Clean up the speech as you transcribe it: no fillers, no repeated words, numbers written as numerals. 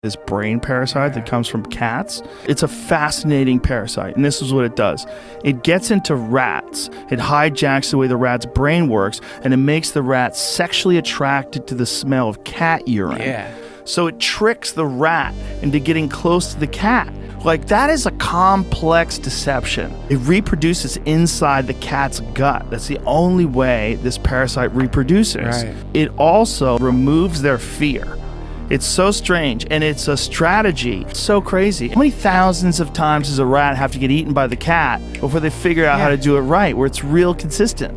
this brain parasite that comes from cats. It's a fascinating parasite, and this is what it does. It gets into rats. It hijacks the way the rat's brain works, and it makes the rat sexually attracted to the smell of cat urine. Yeah. So it tricks the rat into getting close to the cat. Like, that is a complex deception. It reproduces inside the cat's gut. That's the only way this parasite reproduces. Right. It also removes their fear. It's so strange, and it's a strategy. It's so crazy. How many thousands of times does a rat have to get eaten by the cat before they figure out how to do it right, where it's real consistent?